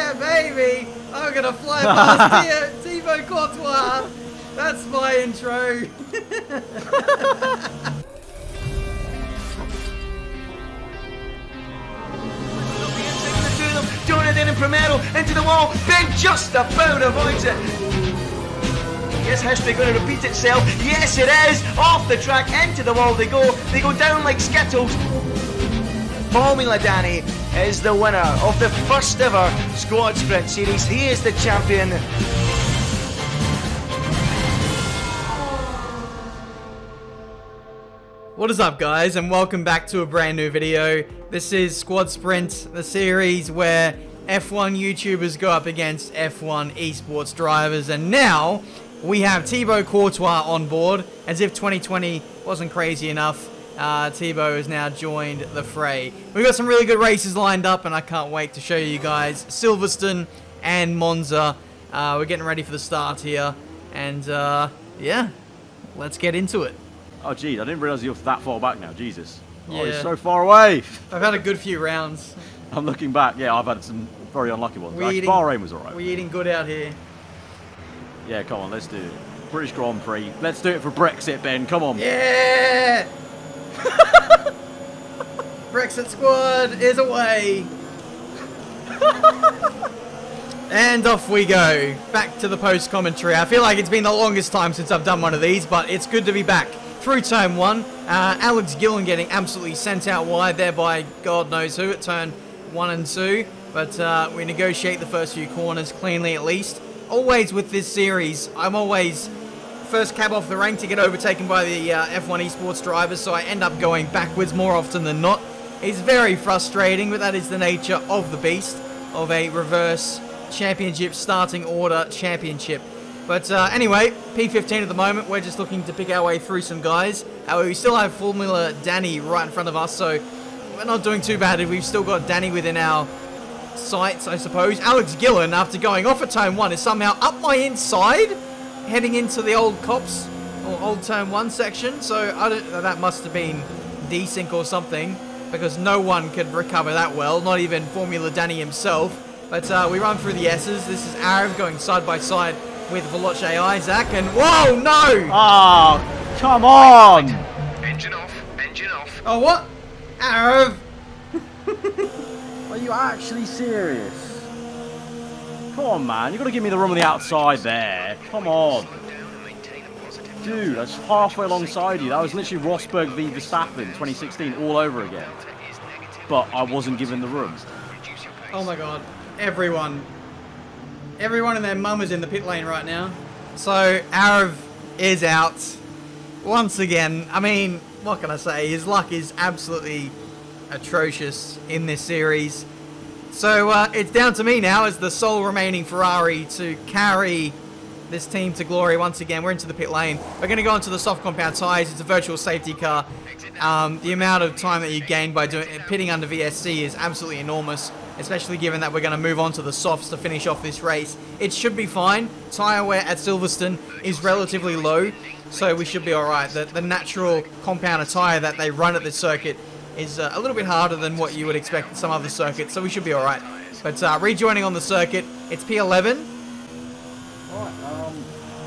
Yeah, baby! I'm gonna fly past Thibaut Courtois! That's my intro! Jonathan and Primero into the wall. Ben just about avoids it. Is history going to repeat itself? Yes, it is. Off the track, into the wall they go. They go down like Skittles. Formula Danny is the winner of the first ever Squad Sprint Series. He is the champion. What is up, guys, and welcome back to a brand new video. This is Squad Sprint, the series where F1 YouTubers go up against F1 Esports Drivers, and now we have Thibaut Courtois on board. As if 2020 wasn't crazy enough, Thibaut has now joined the fray. We've got some really good races lined up, and I can't wait to show you guys Silverstone and Monza. We're getting ready for the start here, and yeah, let's get into it. Oh, geez, I didn't realise you're that far back now. Jesus. Yeah. Oh, you're so far away. I've had a good few rounds. I'm looking back. Yeah, I've had some very unlucky ones. Bahrain was alright. We're eating good out here. Yeah, come on, let's do it. British Grand Prix. Let's do it for Brexit, Ben. Come on. Yeah! Brexit squad is away. And off we go. Back to the post commentary. I feel like it's been the longest time since I've done one of these, but it's good to be back. Through turn one, Alex Gillen getting absolutely sent out wide there by God knows who at turn 1 and 2. But we negotiate the first few corners cleanly at least. Always with this series, I'm always first cab off the rank to get overtaken by the F1 Esports Drivers, so I end up going backwards more often than not. It's very frustrating, but that is the nature of the beast, of a reverse championship starting order championship. But anyway, P15 at the moment. We're just looking to pick our way through some guys. We still have Formula Danny right in front of us, so we're not doing too bad. We've still got Danny within our sights, I suppose. Alex Gillen, after going off at turn 1, is somehow up my inside, heading into the old cops, or old turn 1 section. So I don't know, that must have been desync or something, because no one could recover that well, not even Formula Danny himself. But we run through the S's. This is Arab going side by side with Veloce Isaac, and whoa, no! Oh, come on! Engine off, engine off. Oh, what? Arab! Are you actually serious? Come on, man. You've got to give me the room on the outside there. Come on. Dude, that's halfway alongside you. That was literally Rosberg v Verstappen 2016 all over again. But I wasn't given the room. Oh my god. Everyone and their mum is in the pit lane right now. So, Arab is out. Once again, I mean, what can I say? His luck is absolutely atrocious in this series. So, it's down to me now as the sole remaining Ferrari to carry this team to glory once again. We're into the pit lane. We're going to go into the soft compound tyres. It's a virtual safety car. The amount of time that you gain by pitting under VSC is absolutely enormous, especially given that we're going to move on to the softs to finish off this race. It should be fine. Tyre wear at Silverstone is relatively low, so we should be alright. The natural compound tyre that they run at this circuit is a little bit harder than what you would expect at some other circuits, so we should be alright. But rejoining on the circuit, it's P11. Alright,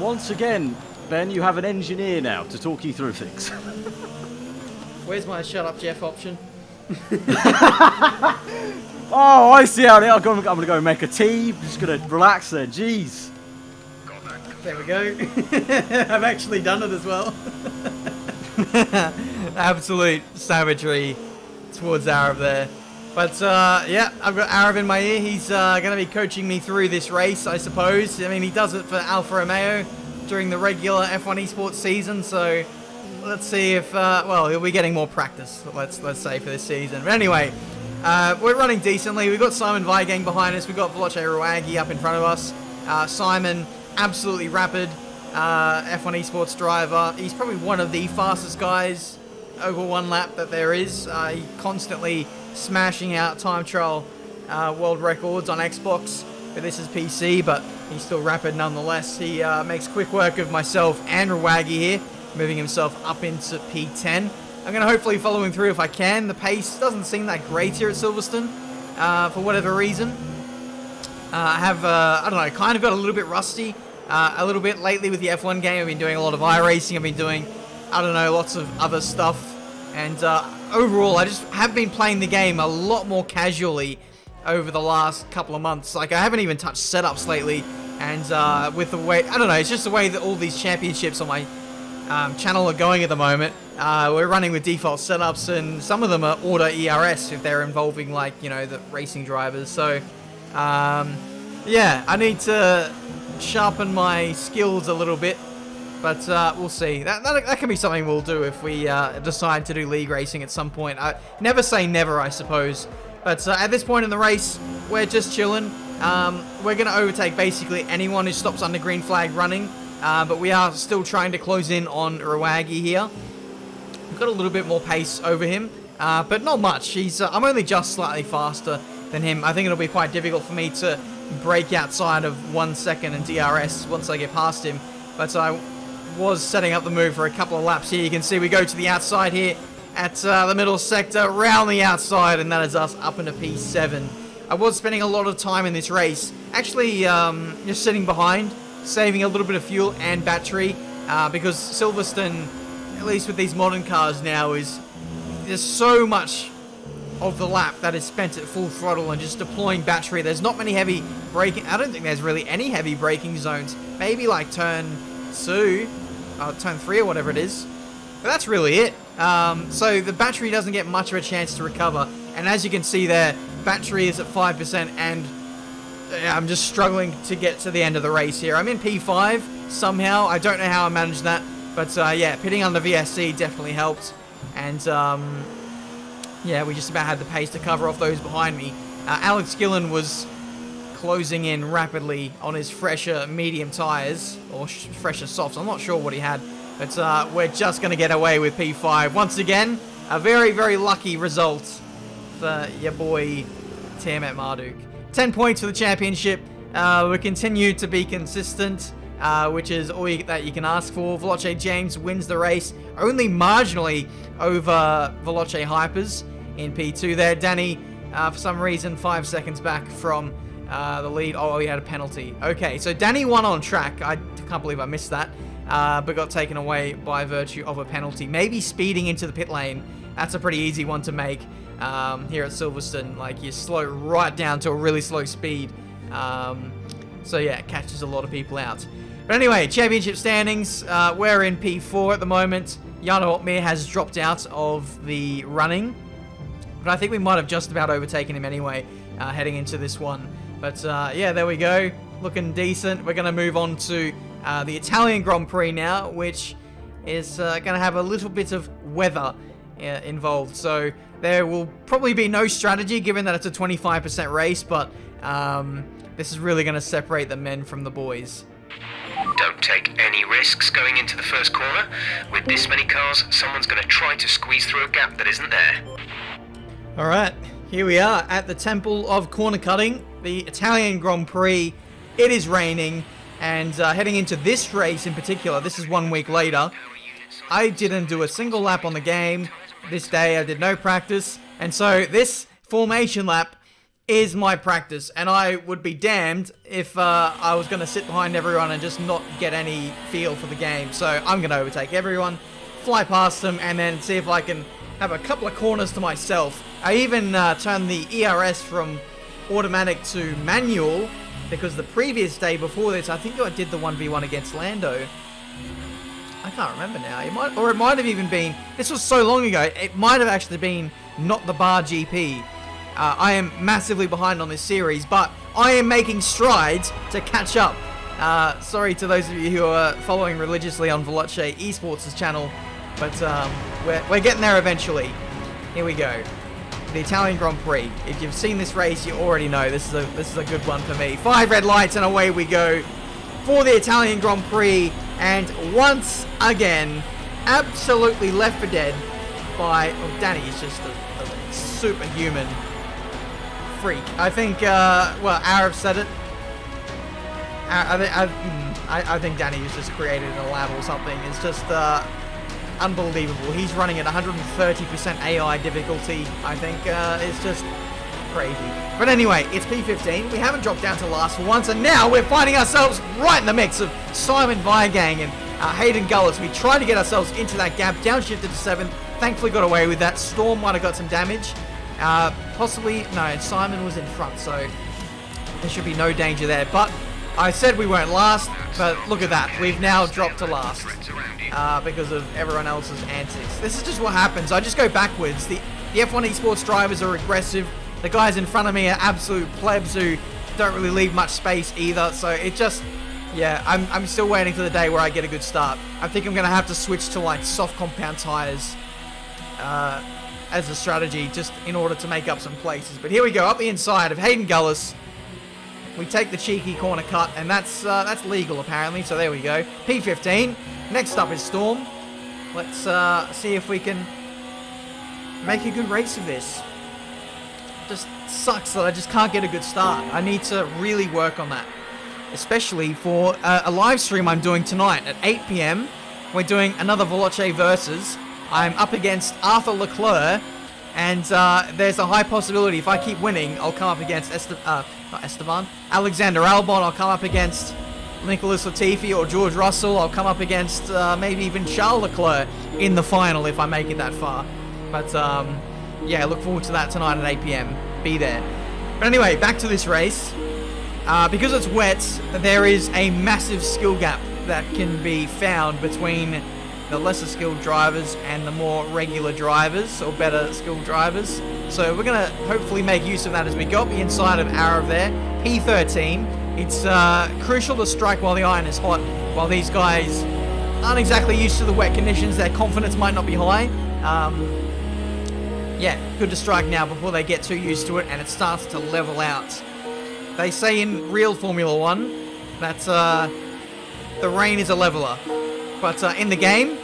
once again, Ben, you have an engineer now to talk you through things. Where's my shut up Jeff option? Oh, I see how it is. I'm going to go make a tea. I'm just going to relax there. Jeez. There we go. I've actually done it as well. Absolute savagery towards Arab there. But yeah, I've got Arab in my ear. He's going to be coaching me through this race, I suppose. I mean, he does it for Alfa Romeo during the regular F1 Esports season, so let's see if, well, he'll be getting more practice, let's say, for this season. But anyway, we're running decently. We've got Simon Weigang behind us. We've got Veloce Rawagi up in front of us. Simon, absolutely rapid F1 Esports driver. He's probably one of the fastest guys over one lap that there is. He constantly smashing out time trial world records on Xbox. But this is PC, but he's still rapid nonetheless. He makes quick work of myself and Rawagi here, moving himself up into P10. I'm going to hopefully follow him through if I can. The pace doesn't seem that great here at Silverstone for whatever reason. I don't know, kind of got a little bit rusty a little bit lately with the F1 game. I've been doing a lot of iRacing. I've been doing, I don't know, lots of other stuff. And overall, I just have been playing the game a lot more casually over the last couple of months. Like, I haven't even touched setups lately. And with the way, I don't know, it's just the way that all these championships on my channel are going at the moment. We're running with default setups, and some of them are order ERS if they're involving, like, you know, the racing drivers. So, yeah, I need to sharpen my skills a little bit, but we'll see. That can be something we'll do if we decide to do league racing at some point. I never say never, I suppose. But at this point in the race, we're just chilling. We're going to overtake basically anyone who stops under green flag running, but we are still trying to close in on Rawagi here. We've got a little bit more pace over him, but not much. I'm only just slightly faster than him. I think it'll be quite difficult for me to break outside of 1 second and DRS once I get past him, but I was setting up the move for a couple of laps here. You can see we go to the outside here at the middle sector, round the outside, and that is us up into P7. I was spending a lot of time in this race actually just sitting behind, saving a little bit of fuel and battery, because Silverstone, at least with these modern cars now, there's so much of the lap that is spent at full throttle and just deploying battery. There's not many heavy braking. I don't think there's really any heavy braking zones. Maybe like turn 2, turn 3 or whatever it is. But that's really it. So the battery doesn't get much of a chance to recover. And as you can see there, battery is at 5%, and I'm just struggling to get to the end of the race here. I'm in P5 somehow. I don't know how I managed that. But yeah, pitting under VSC definitely helped. And yeah, we just about had the pace to cover off those behind me. Alex Gillen was closing in rapidly on his fresher medium tyres, or fresher softs. I'm not sure what he had, but we're just going to get away with P5. Once again, a very, very lucky result for your boy Tiametmarduk. 10 points for the championship. We continue to be consistent, which is all that you can ask for. Veloce James wins the race, only marginally over Veloce Hypers in P2 there. Danny, for some reason, 5 seconds back from the lead. Oh, he had a penalty. Okay, so Danny won on track. I can't believe I missed that, but got taken away by virtue of a penalty. Maybe speeding into the pit lane. That's a pretty easy one to make here at Silverstone. Like, you slow right down to a really slow speed. So yeah, it catches a lot of people out. But anyway, championship standings. We're in P4 at the moment. Jarno Opmeer has dropped out of the running, but I think we might have just about overtaken him anyway, heading into this one. But yeah, there we go. Looking decent. We're going to move on to the Italian Grand Prix now, which is going to have a little bit of weather involved. So there will probably be no strategy, given that it's a 25% race, but this is really going to separate the men from the boys. Don't take any risks going into the first corner. With this many cars, someone's going to try to squeeze through a gap that isn't there. Alright, here we are at the Temple of Corner Cutting, the Italian Grand Prix. It is raining, and heading into this race in particular, this is 1 week later, I didn't do a single lap on the game this day. I did no practice, and so this formation lap is my practice, and I would be damned if I was going to sit behind everyone and just not get any feel for the game. So I'm going to overtake everyone, fly past them, and then see if I can have a couple of corners to myself. I even turned the ERS from automatic to manual, because the previous day before this, I think I did the 1v1 against Lando. I can't remember now. It might have even been, this was so long ago, it might have actually been not the bar GP. I am massively behind on this series, but I am making strides to catch up. Sorry to those of you who are following religiously on Veloce Esports' channel, but we're getting there eventually. Here we go. The Italian Grand Prix. If you've seen this race, you already know this is a good one for me. 5 red lights and away we go for the Italian Grand Prix. And once again, absolutely left for dead by... Oh, Danny is just a superhuman freak. I think, well, Arab said it. I think Danny has just created a lab or something. It's just unbelievable. He's running at 130% AI difficulty. I think it's just crazy. But anyway, it's P15. We haven't dropped down to last for once, and now we're finding ourselves right in the mix of Simon Viagang and Hayden Gullis. We tried to get ourselves into that gap, downshifted to 7th. Thankfully got away with that. Storm might have got some damage. Possibly, no, Simon was in front, so there should be no danger there. But I said we weren't last, but look at that. We've now dropped to last because of everyone else's antics. This is just what happens. I just go backwards. The F1 Esports Drivers are aggressive. The guys in front of me are absolute plebs who don't really leave much space either. So it just, yeah, I'm still waiting for the day where I get a good start. I think I'm going to have to switch to like soft compound tires as a strategy just in order to make up some places. But here we go, up the inside of Hayden Gullis. We take the cheeky corner cut, and that's legal apparently, so there we go. P15. Next up is Storm. Let's see if we can make a good race of this. Just sucks that I just can't get a good start. I need to really work on that, especially for a live stream I'm doing tonight at 8 PM. We're doing another Veloce Versus. I'm up against Arthur Leclerc, and there's a high possibility if I keep winning, I'll come up against Alexander Albon. I'll come up against Nicholas Latifi or George Russell. I'll come up against maybe even Charles Leclerc in the final if I make it that far. But yeah, look forward to that tonight at 8 PM. Be there. But anyway, back to this race. Because it's wet, there is a massive skill gap that can be found between the lesser skilled drivers and the more regular drivers, or better skilled drivers. So we're going to hopefully make use of that as we go up the inside of Arab there. P13. It's crucial to strike while the iron is hot, while these guys aren't exactly used to the wet conditions. Their confidence might not be high. Yeah, good to strike now before they get too used to it and it starts to level out. They say in real Formula 1 that the rain is a leveler. But in the game,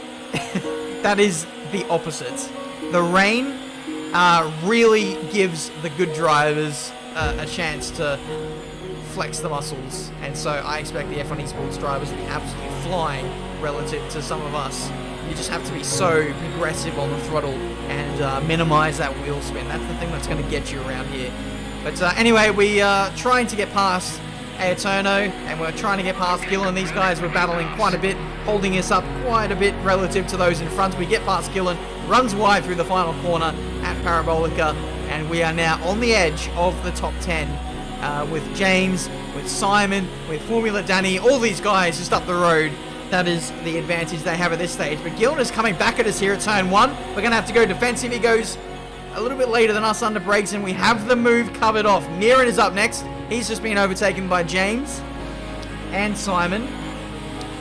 that is the opposite. The rain really gives the good drivers a chance to flex the muscles. And so I expect the F1 Esports drivers to be absolutely flying relative to some of us. You just have to be so aggressive on the throttle and minimize that wheel spin. That's the thing that's going to get you around here. But anyway, we are trying to get past Ayrtono, and we're trying to get past Gillen. These guys were battling quite a bit, holding us up quite a bit relative to those in front. We get past Gillen, runs wide through the final corner at Parabolica, and we are now on the edge of the top 10 with James, with Simon, with Formula Danny, all these guys just up the road. That is the advantage they have at this stage. But Gillen is coming back at us here at turn 1. We're going to have to go defensive. He goes a little bit later than us under brakes, and we have the move covered off. Niran is up next. He's just been overtaken by James and Simon,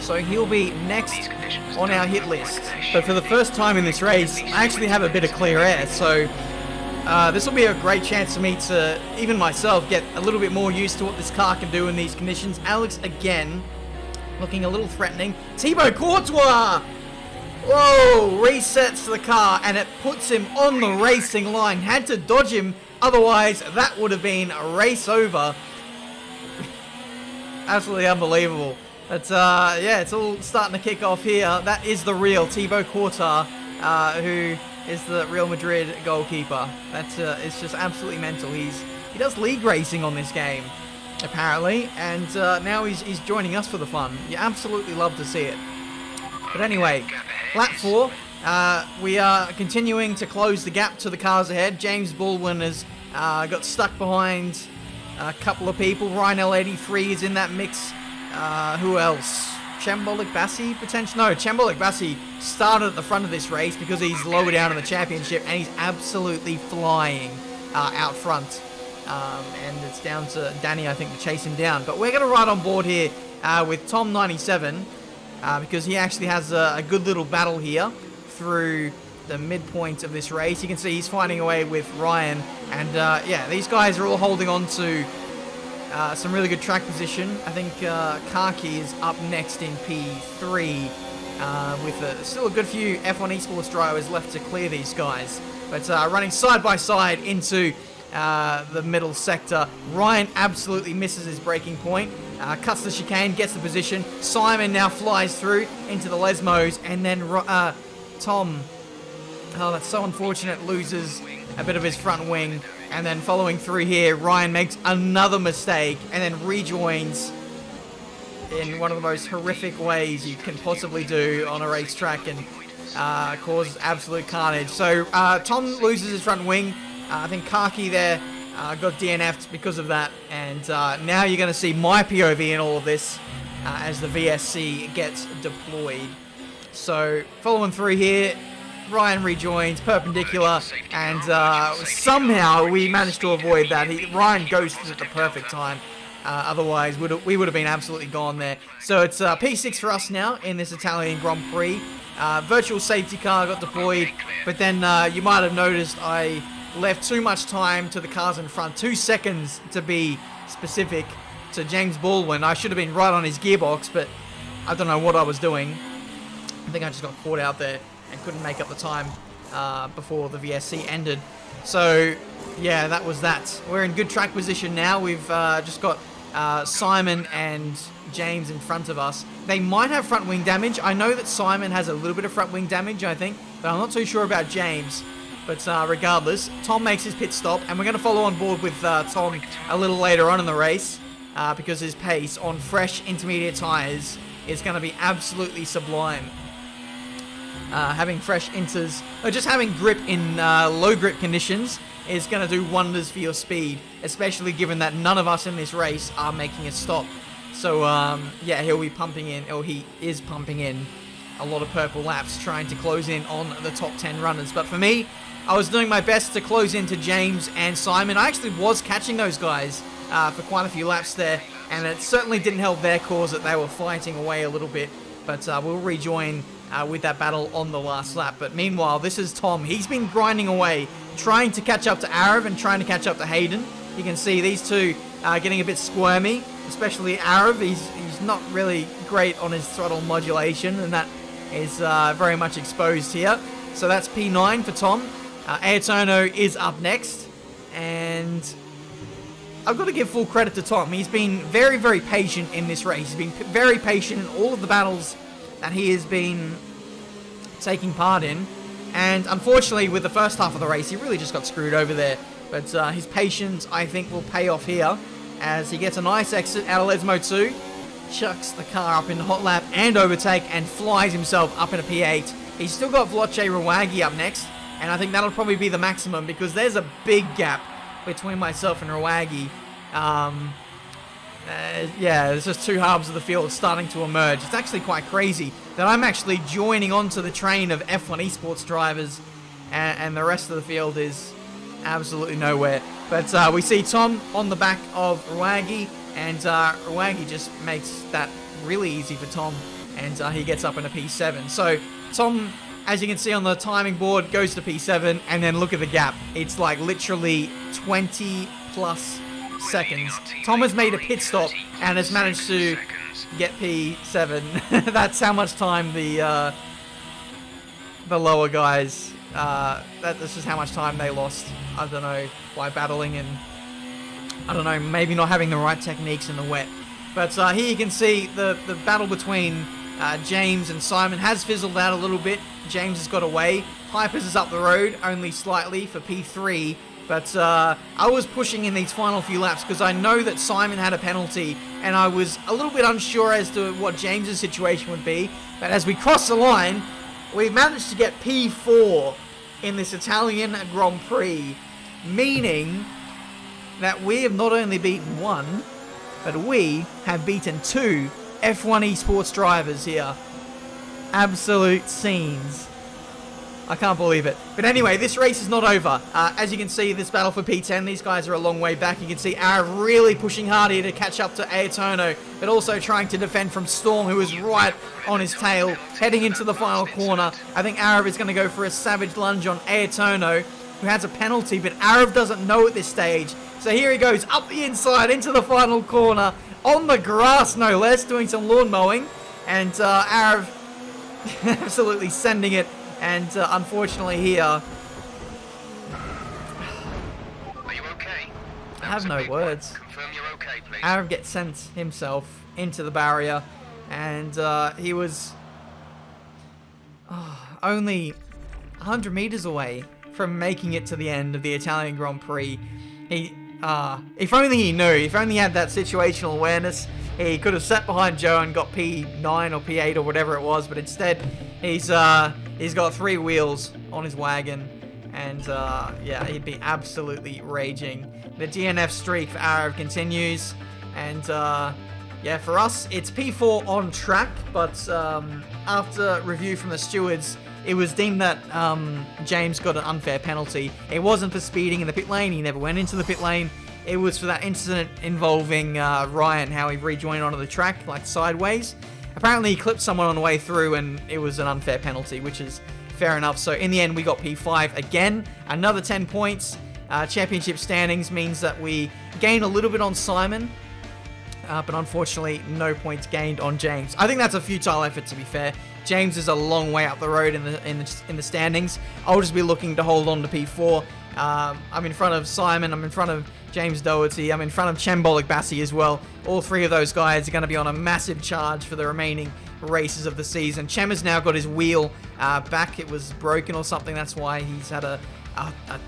so he'll be next on our hit list. But for the first time in this race, I actually have a bit of clear air, so this will be a great chance for me to, even myself, get a little bit more used to what this car can do in these conditions. Alex again, looking a little threatening. Thibaut Courtois! Whoa, resets the car and it puts him on the racing line. Had to dodge him, otherwise that would have been a race over. Absolutely unbelievable. But yeah, it's all starting to kick off here. That is the real Thibaut Courtois, who is the Real Madrid goalkeeper. That's it's just absolutely mental. He does league racing on this game, apparently, and now he's joining us for the fun. You absolutely love to see it. But anyway, lap 4, we are continuing to close the gap to the cars ahead. James Baldwin has got stuck behind a couple of people. Ryan L83 is in that mix. Who else? Chambolik Bassi, potentially? No, Chambolik Bassi started at the front of this race because he's lower down in the championship, and he's absolutely flying out front. And it's down to Danny, I think, to chase him down. But we're going to ride on board here with Tom97. Because he actually has a good little battle here through the midpoint of this race. You can see he's fighting away with Ryan. And yeah, these guys are all holding on to some really good track position. I think Kaki is up next in P3 with still a good few F1 Esports drivers left to clear these guys. But running side by side into the middle sector. Ryan absolutely misses his braking point. Cuts the chicane, gets the position. Simon now flies through into the Lesmos, and then Tom, oh, that's so unfortunate, loses a bit of his front wing. And then following through here, Ryan makes another mistake and then rejoins in one of the most horrific ways you can possibly do on a racetrack and causes absolute carnage. So Tom loses his front wing. I think Kaki there got DNF'd because of that. And now you're going to see my POV in all of this as the VSC gets deployed. So following through here, Ryan rejoins perpendicular, and somehow we managed to avoid that. Ryan ghosted at the perfect time. Otherwise, we would have been absolutely gone there. So it's P6 for us now in this Italian Grand Prix. Virtual safety car got deployed, but then you might have noticed I left too much time to the cars in front. 2 seconds to be specific to James Baldwin. I should have been right on his gearbox, but I don't know what I was doing. I think I just got caught out there and couldn't make up the time before the VSC ended. So yeah, that was that. We're in good track position now. We've just got Simon and James in front of us. They might have front wing damage. I know that Simon has a little bit of front wing damage, I think, but I'm not too sure about James. But regardless, Tom makes his pit stop, and we're going to follow on board with Tom a little later on in the race because his pace on fresh intermediate tyres is going to be absolutely sublime. Having fresh inters, or just having grip in low grip conditions is going to do wonders for your speed, especially given that none of us in this race are making a stop. So yeah, he'll be pumping in, or he is pumping in a lot of purple laps, trying to close in on the top 10 runners. But for me, I was doing my best to close into James and Simon. I actually was catching those guys for quite a few laps there, and it certainly didn't help their cause that they were fighting away a little bit. But we'll rejoin with that battle on the last lap. But meanwhile, this is Tom. He's been grinding away, trying to catch up to Arav and trying to catch up to Hayden. You can see these two getting a bit squirmy, especially Arav. He's not really great on his throttle modulation, and that is very much exposed here. So that's P9 for Tom. Ayrtono is up next, and I've got to give full credit to Tom. He's been very, very patient in this race. He's been very patient in all of the battles that he has been taking part in. And unfortunately, with the first half of the race, he really just got screwed over there. But his patience, I think, will pay off here as he gets a nice exit out of Lesmo 2, chucks the car up in the hot lap and overtake, and flies himself up in a P8. He's still got Vloche Rawagi up next, and I think that'll probably be the maximum because there's a big gap between myself and Rawagi. Yeah, there's just two halves of the field starting to emerge. It's actually quite crazy that I'm actually joining onto the train of F1 Esports Drivers, and the rest of the field is absolutely nowhere. But we see Tom on the back of Rawagi, and Rawagi just makes that really easy for Tom, and he gets up in a P7. So Tom, as you can see on the timing board, goes to P7, and then look at the gap. It's like literally 20 plus seconds. Tom has made a pit stop and has managed to get P7. That's how much time the lower guys, that's just how much time they lost. I don't know, by battling and, I don't know, maybe not having the right techniques in the wet. But here you can see the battle between James and Simon has fizzled out a little bit. James has got away. Hypers is up the road, only slightly for P3. But I was pushing in these final few laps because I know that Simon had a penalty, and I was a little bit unsure as to what James's situation would be. But as we cross the line, we managed to get P4 in this Italian Grand Prix, meaning that we have not only beaten one, but we have beaten two F1 Esports Drivers here. Absolute scenes. I can't believe it. But anyway, this race is not over. As you can see, this battle for P10, these guys are a long way back. You can see Arav really pushing hard here to catch up to Ayrtono, but also trying to defend from Storm, who is right on his tail, heading into the final corner. I think Arav is going to go for a savage lunge on Ayrtono, who has a penalty, but Arav doesn't know at this stage. So here he goes, up the inside, into the final corner, on the grass no less, doing some lawn mowing. And Arav absolutely sending it. And unfortunately here, Are you okay? I have no words. Confirm you're okay, please. Arav gets sent himself into the barrier, and he was only 100 meters away from making it to the end of the Italian Grand Prix. If only he knew, if only he had that situational awareness, he could have sat behind Joe and got P9 or P8 or whatever it was, but instead he's got 3 wheels on his wagon, and yeah, he'd be absolutely raging. The DNF streak for Arab continues, and yeah, for us, it's P4 on track, but after review from the stewards, it was deemed that James got an unfair penalty. It wasn't for speeding in the pit lane. He never went into the pit lane. It was for that incident involving Ryan, how he rejoined onto the track, like sideways. Apparently, he clipped someone on the way through, and it was an unfair penalty, which is fair enough. So in the end, we got P5 again. Another 10 points. Championship standings means that we gain a little bit on Simon, but unfortunately, no points gained on James. I think that's a futile effort, to be fair. James is a long way up the road in the standings. I'll just be looking to hold on to P4. I'm in front of Simon. I'm in front of James Doherty. I'm in front of Chembolic Bassi as well. All 3 of those guys are going to be on a massive charge for the remaining races of the season. Chem has now got his wheel back. It was broken or something. That's why he's had a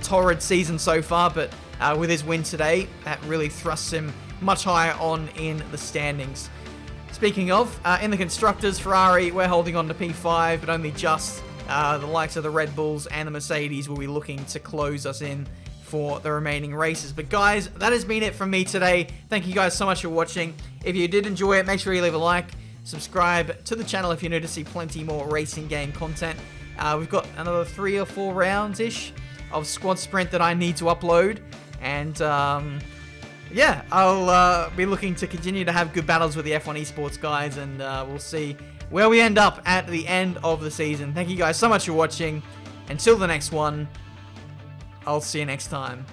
torrid season so far. But with his win today, that really thrusts him much higher on in the standings. Speaking of, in the Constructors, Ferrari, we're holding on to P5, but only just. The likes of the Red Bulls and the Mercedes will be looking to close us in for the remaining races. But guys, that has been it from me today. Thank you guys so much for watching. If you did enjoy it, make sure you leave a like. Subscribe to the channel if you're new to see plenty more racing game content. We've got another 3 or 4 rounds-ish of Squad Sprint that I need to upload. And yeah, I'll be looking to continue to have good battles with the F1 Esports guys, and we'll see where we end up at the end of the season. Thank you guys so much for watching. Until the next one, I'll see you next time.